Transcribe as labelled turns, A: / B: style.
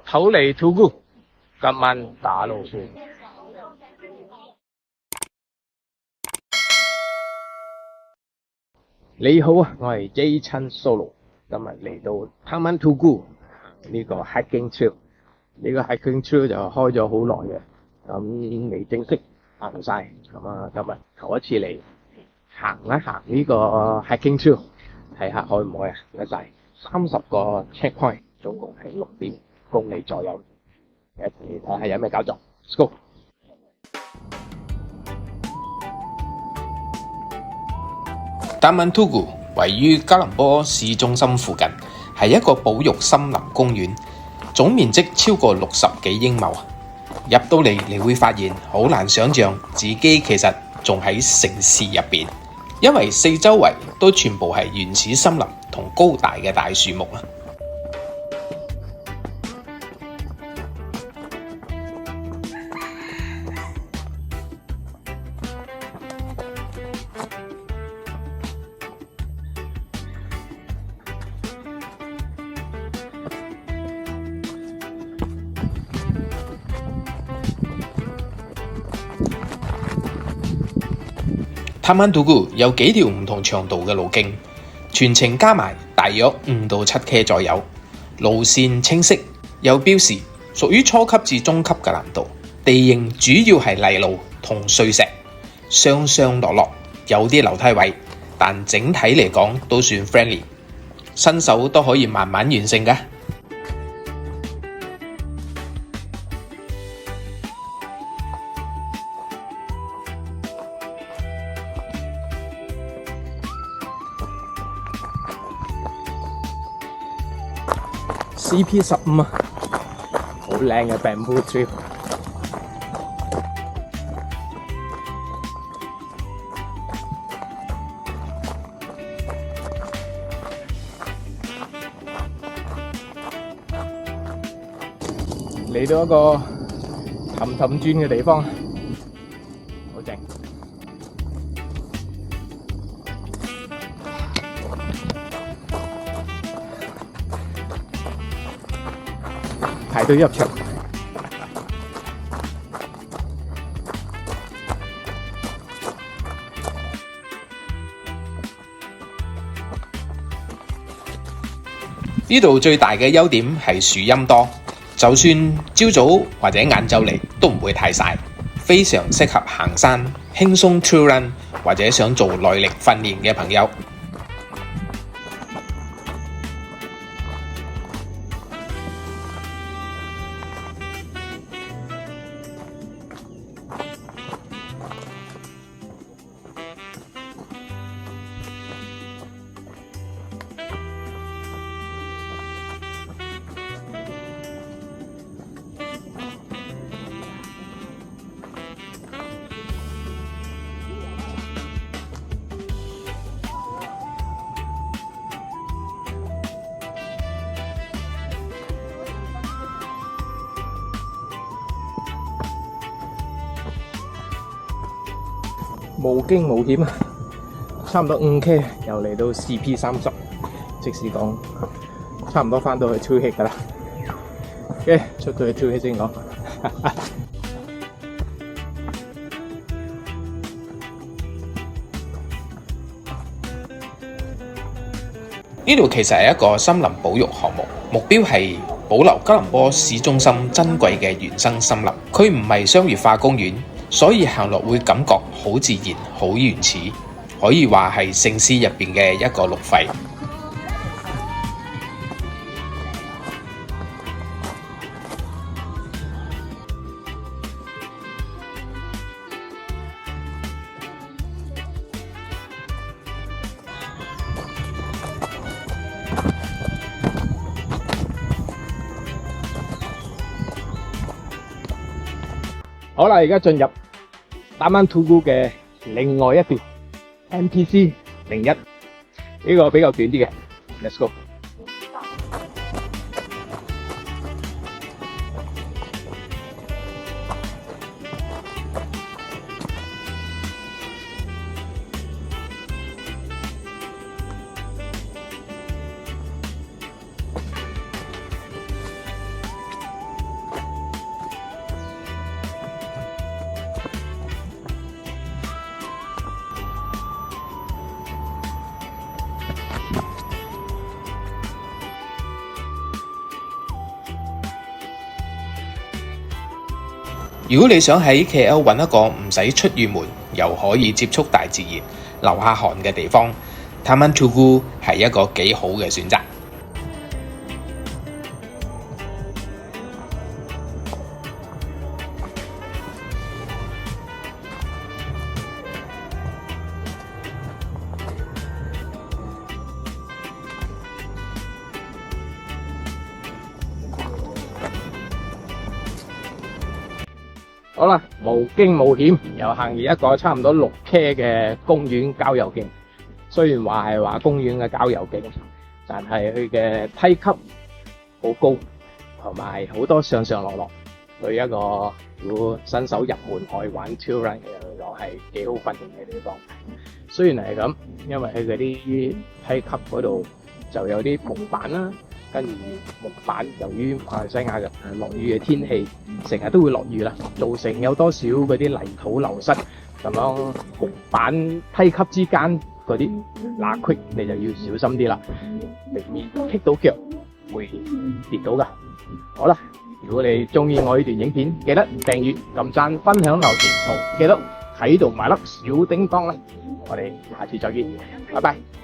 A: 頭嚟 Tugu，今晚打老虎。你好啊，我係 J 親 Solo， 今日嚟到 Taman Tugu 呢個 hiking trail， 呢個 hiking trail 就開咗好耐嘅，咁未正式行晒，咁啊今日頭一次嚟行一行呢個 hiking trail， 睇下開唔開啊？唔該晒，30個 checkpoint， 總共係6公里左右，一齊睇下有咩搞作 ，Let's go！Taman
B: Tugu 位於吉隆坡市中心附近，係一個保育森林公園，總面積超過60幾英畝。入到嚟你會發現好難想像自己其實仲喺城市入邊，因為四周圍都全部係原始森林同高大嘅大樹木啊！Taman Tugu 有幾條唔同長度嘅路徑，全程加埋大約5到7 K 左右，路線清晰，有標示，屬於初級至中級嘅難度。地形主要係泥路同碎石，上上落落，有啲樓梯位，但整體嚟講都算 friendly， 新手都可以慢慢完成㗎。
A: CP15啊，好靚嘅 bamboo tree。嚟到一個氹氹轉嘅地方，好正。排隊入場，
B: 呢度最大嘅優點係樹蔭多，就算朝早或者晏晝嚟都唔會太曬，非常適合行山、輕鬆 trail run 或者想做耐力訓練嘅朋友。
A: 無驚無險啊！差唔多5 K 又嚟到 CP30， 即使講差唔多返到去 Trail Head 㗎啦。OK， 出到去 Trail Head 先講。
B: 呢度其實係一個森林保育項目，目標係保留吉隆坡市中心珍貴嘅原生森林。佢唔係商業化公園，所以行落會感覺好自然、好原始，可以話係城市入邊嘅一個綠肺。
A: 好啦，而家進入Taman Tugu嘅另外一段 NPC 01，呢個比較短啲嘅 ，Let's go。
B: 如果你想喺 KL 揾一個唔使出遠門，又可以接觸大自然、流下汗嘅地方，Taman Tugu 係一個幾好嘅選擇。
A: 好啦，無驚無險又行完一個差唔多6K 嘅公園郊遊徑。雖然話係話公園嘅郊遊徑，但係佢嘅梯級好高，同埋好多上上落落，對一個如果新手入門愛玩 trail run 嘅人嚟講係幾好訓練嘅地方。雖然係咁，因為佢嗰啲梯級嗰度就有啲木板啦。跟住木板，由於馬來西亞嘅落雨嘅天氣，成日都會落雨啦，造成有多少嗰啲泥土流失，咁樣木板梯級之間嗰啲罅隙，你就要小心啲啦，避免棘到腳會跌到噶。好啦，如果你中意我呢段影片，記得訂閱、撳讚、分享、留言，同記得喺度埋粒小叮當啦。我哋下次再見，拜拜。